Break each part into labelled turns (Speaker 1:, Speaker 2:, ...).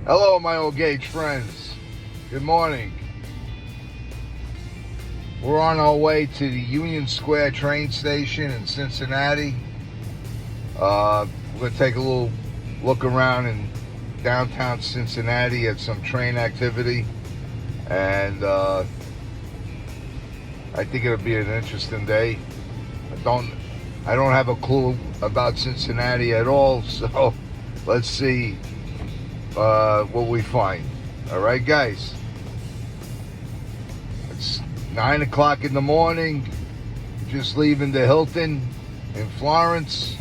Speaker 1: Hello, my old gauge friends. Good morning. We're on our way to the Union Square train station in Cincinnati. We're going to take a little look around in downtown Cincinnati at some train activity. And I think it'll be an interesting day. I don't have a clue about Cincinnati at all, so let's see what we find. All right, guys. It's 9 o'clock in the morning. Just leaving the Hilton in Florence.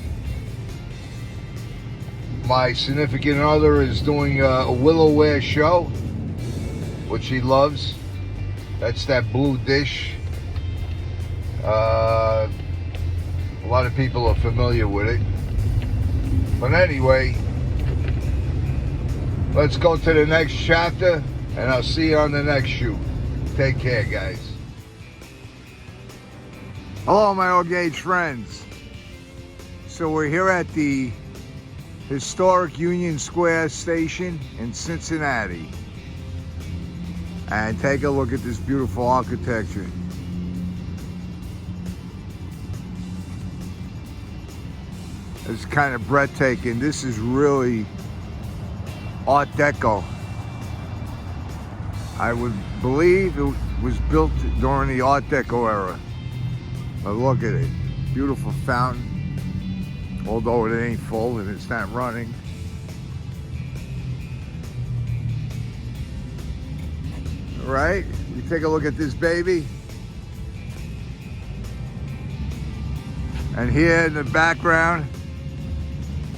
Speaker 1: My significant other is doing a Willowware show, which he loves. That's that blue dish. A lot of people are familiar with it. But anyway, let's go to the next chapter, and I'll see you on the next shoot. Take care, guys. Hello, my old gauge friends. So we're here at the historic Union Square station in Cincinnati. And take a look at this beautiful architecture. It's kind of breathtaking. This is really Art Deco. I would believe it was built during the Art Deco era. But look at it. Beautiful fountain. Although it ain't full and it's not running. All right, you take a look at this baby. And here in the background,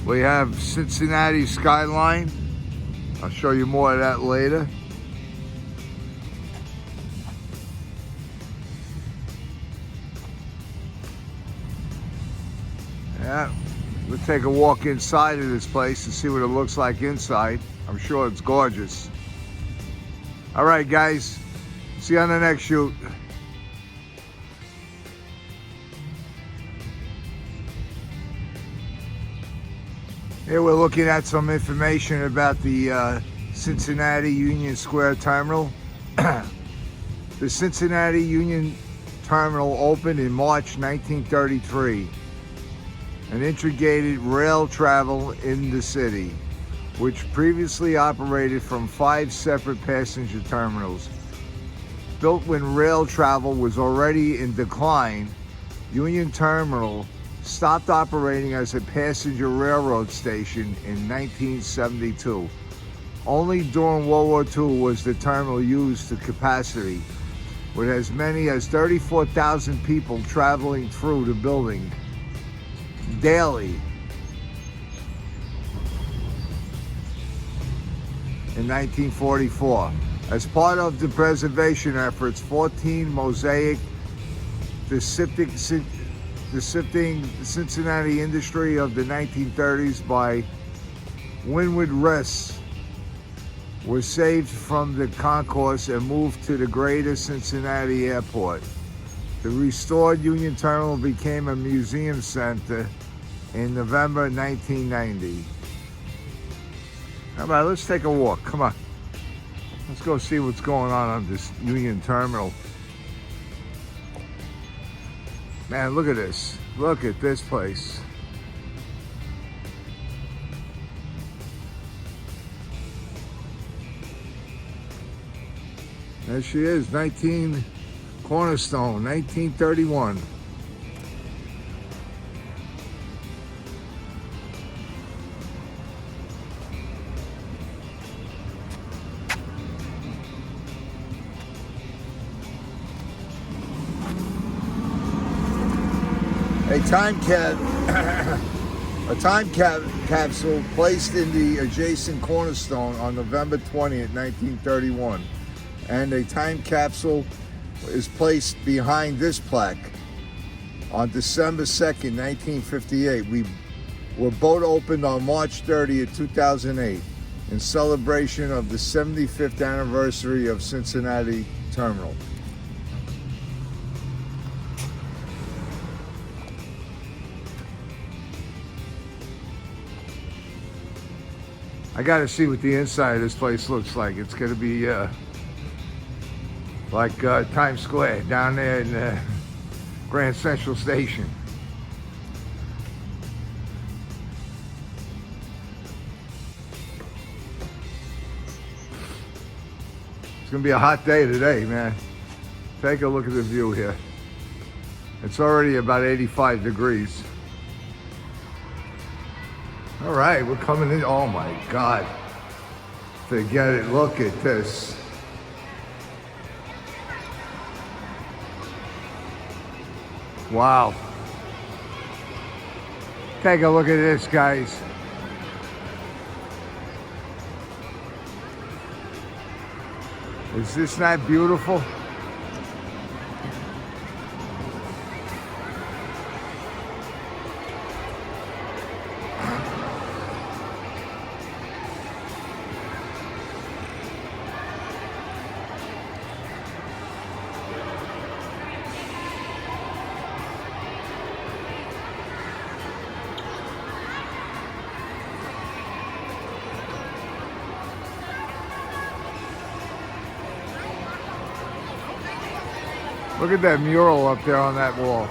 Speaker 1: we have Cincinnati skyline. I'll show you more of that later. Yeah, we'll take a walk inside of this place to see what it looks like inside. I'm sure it's gorgeous. All right, guys, see you on the next shoot. Here we're looking at some information about the Cincinnati Union Square Terminal. The Cincinnati Union Terminal opened in March 1933 and integrated rail travel in the city, which previously operated from 5 separate passenger terminals. Built when rail travel was already in decline, Union Terminal stopped operating as a passenger railroad station in 1972. Only during World War II was the terminal used to capacity, with as many as 34,000 people traveling through the building daily. In 1944. As part of the preservation efforts, 14 mosaic depicting Cincinnati industry of the 1930s by Windward Rests were saved from the concourse and moved to the greater Cincinnati airport. The restored Union Terminal became a museum center in November 1990. How about let's take a walk? Come on. Let's go see what's going on this Union Terminal. Man, look at this. Look at this place. There she is, 19 Cornerstone, 1931. A time capsule placed in the adjacent Cornerstone on November 20th, 1931. And a time capsule is placed behind this plaque on December 2nd, 1958. We were both opened on March 30th, 2008 in celebration of the 75th anniversary of Cincinnati Terminal. I gotta see what the inside of this place looks like. It's gonna be like Times Square down there in Grand Central Station. It's gonna be a hot day today, man. Take a look at the view here. It's already about 85 degrees. All right, we're coming in. Oh my God. Forget it, look at this. Wow. Take a look at this, guys. Is this not beautiful? Look at that mural up there on that wall.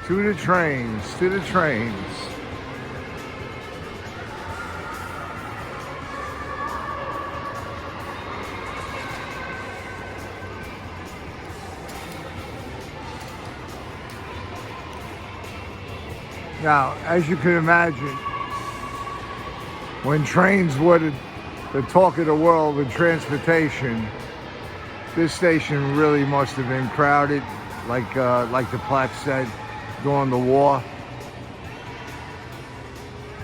Speaker 1: To the trains, to the trains. Now, as you can imagine, when trains were the talk of the world with transportation, this station really must have been crowded, like the plaque said, during the war.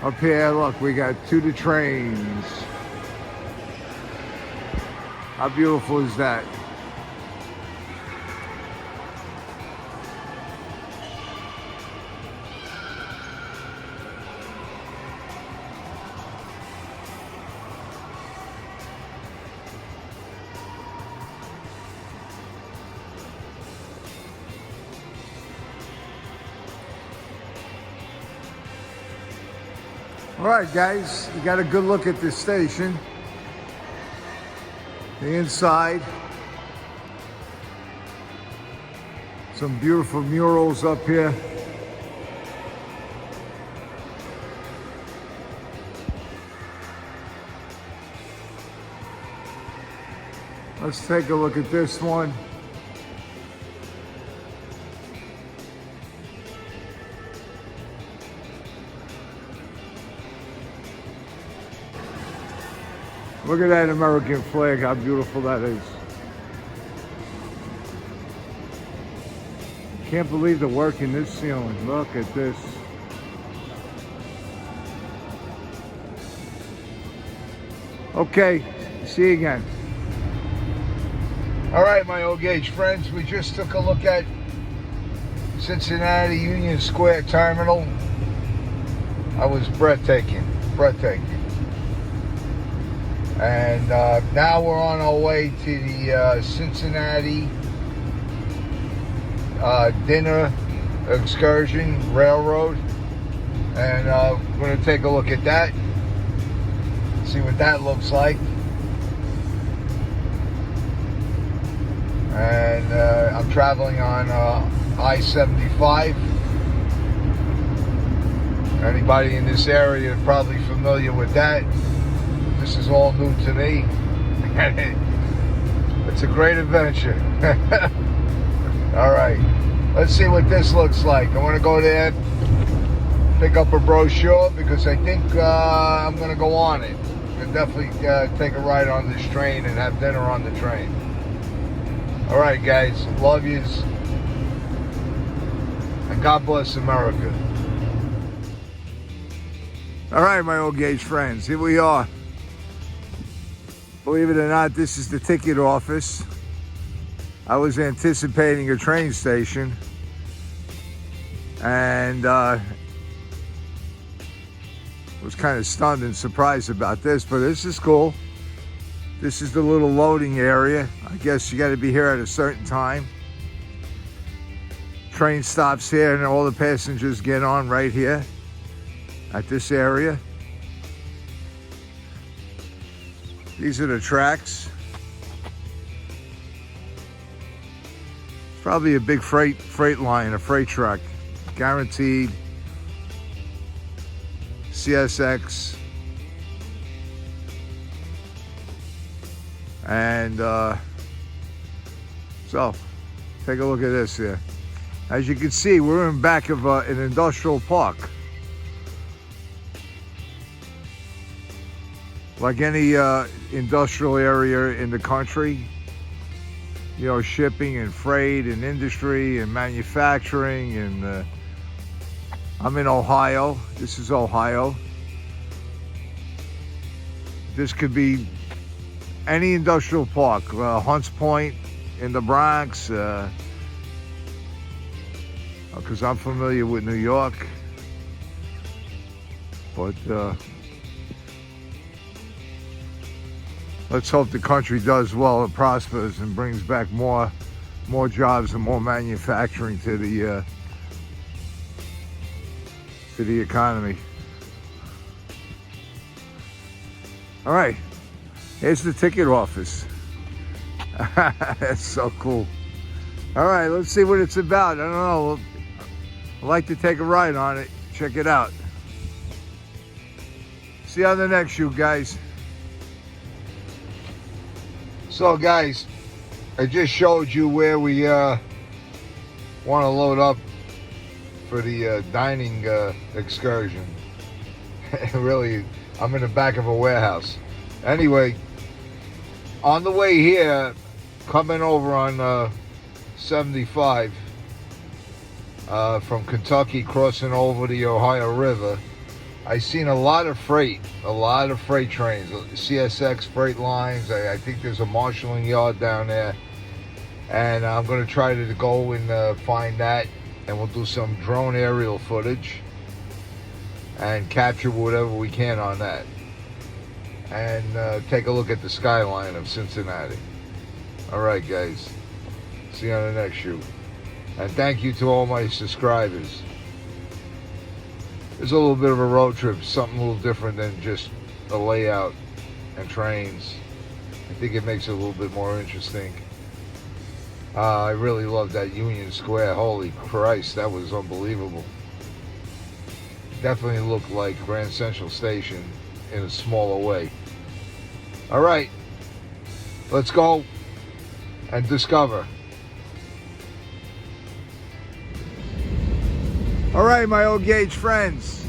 Speaker 1: Up here, look, we got to the trains. How beautiful is that? All right, guys, you got a good look at this station. The inside. Some beautiful murals up here. Let's take a look at this one. Look at that American flag, how beautiful that is. Can't believe the work in this ceiling. Look at this. Okay, see you again. All right, my old gauge friends, we just took a look at Cincinnati Union Square Terminal. That was breathtaking, breathtaking. And now we're on our way to the Cincinnati dinner excursion railroad, and we're going to take a look at that, see what that looks like. And I'm traveling on I-75. Anybody in this area is probably familiar with that. This is all new to me. It's a great adventure. All right, let's see what this looks like. I want to go there, pick up a brochure, because I think I'm going to go on it. We'll definitely take a ride on this train and have dinner on the train. All right, guys, love yous, and God bless America. All right, my old gauge friends, here we are. Believe it or not, this is the ticket office. I was anticipating a train station, and was kind of stunned and surprised about this, but this is cool. This is the little loading area. I guess you got to be here at a certain time. Train stops here and all the passengers get on right here at this area. These are the tracks. It's probably a big freight line, a freight truck. Guaranteed. CSX. And so, take a look at this here. As you can see, we're in back of an industrial park. Like any industrial area in the country, you know, shipping and freight and industry and manufacturing. And I'm in Ohio. This is Ohio. This could be any industrial park, Hunts Point in the Bronx, because I'm familiar with New York. But let's hope the country does well and prospers and brings back more jobs and more manufacturing to the economy. All right. Here's the ticket office. That's so cool. All right, let's see what it's about. I don't know. I'd like to take a ride on it. Check it out. See you on the next shoot, guys. So, guys, I just showed you where we want to load up for the dining excursion. Really, I'm in the back of a warehouse. Anyway, on the way here, coming over on 75 from Kentucky, crossing over the Ohio River, I seen a lot of freight trains, CSX freight lines. I think there's a marshalling yard down there, and I'm going to try to go and find that, and we'll do some drone aerial footage and capture whatever we can on that, and take a look at the skyline of Cincinnati. All right, guys. See you on the next shoot. And thank you to all my subscribers. It's a little bit of a road trip, something a little different than just a layout and trains. I think it makes it a little bit more interesting. I really love that Union Square. Holy Christ, that was unbelievable. Definitely looked like Grand Central Station in a smaller way. All right, let's go and discover. All right, my old gauge friends.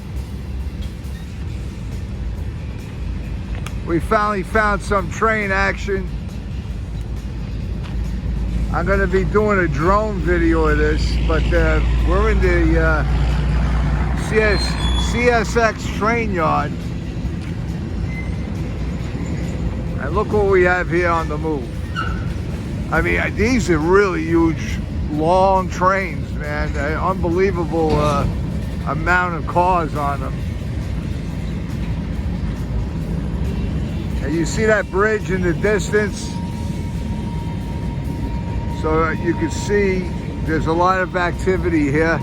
Speaker 1: We finally found some train action. I'm going to be doing a drone video of this, but we're in the CSX train yard. And look what we have here on the move. I mean, these are really huge, long trains, man. Unbelievable amount of cars on them. And you see that bridge in the distance? So you can see there's a lot of activity here.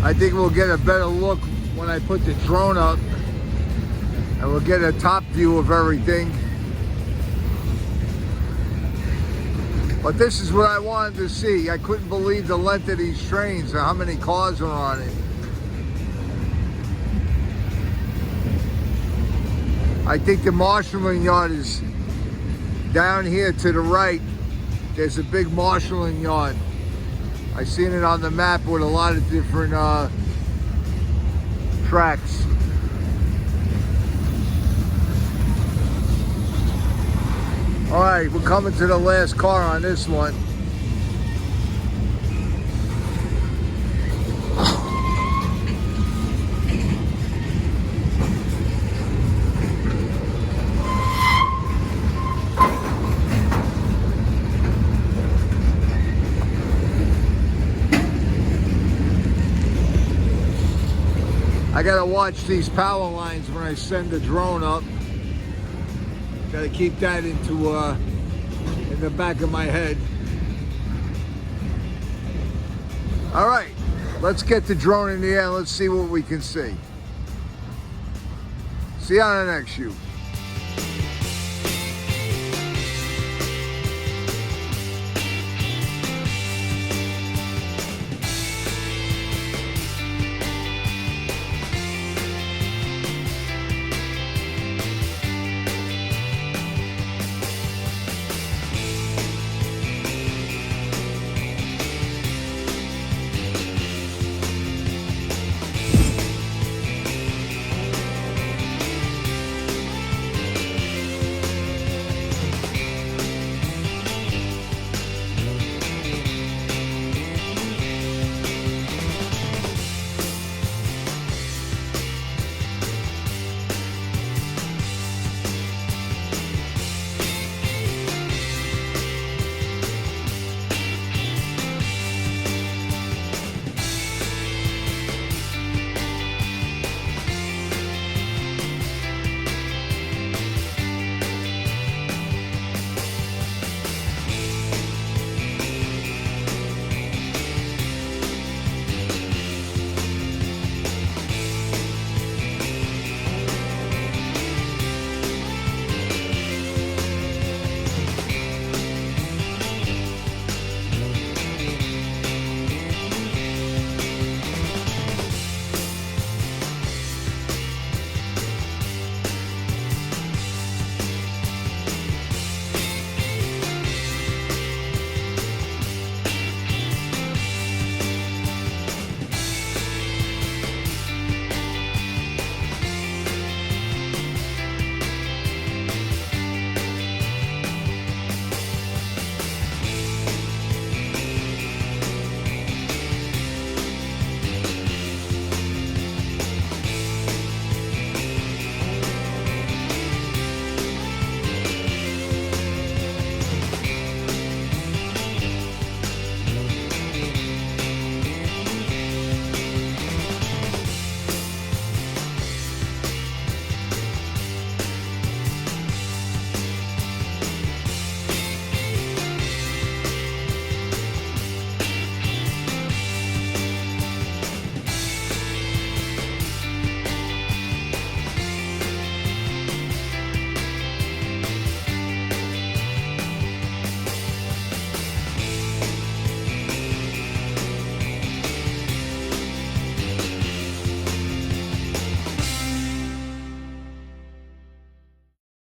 Speaker 1: I think we'll get a better look when I put the drone up, and we'll get a top view of everything. But this is what I wanted to see. I couldn't believe the length of these trains and how many cars are on it. I think the marshalling yard is down here to the right there's a big marshalling yard. I seen it on the map with a lot of different tracks. All right, we're coming to the last car on this one. I gotta watch these power lines when I send the drone up. Gotta keep that in the back of my head. All right, let's get the drone in the air. Let's see what we can see. See you on the next shoot.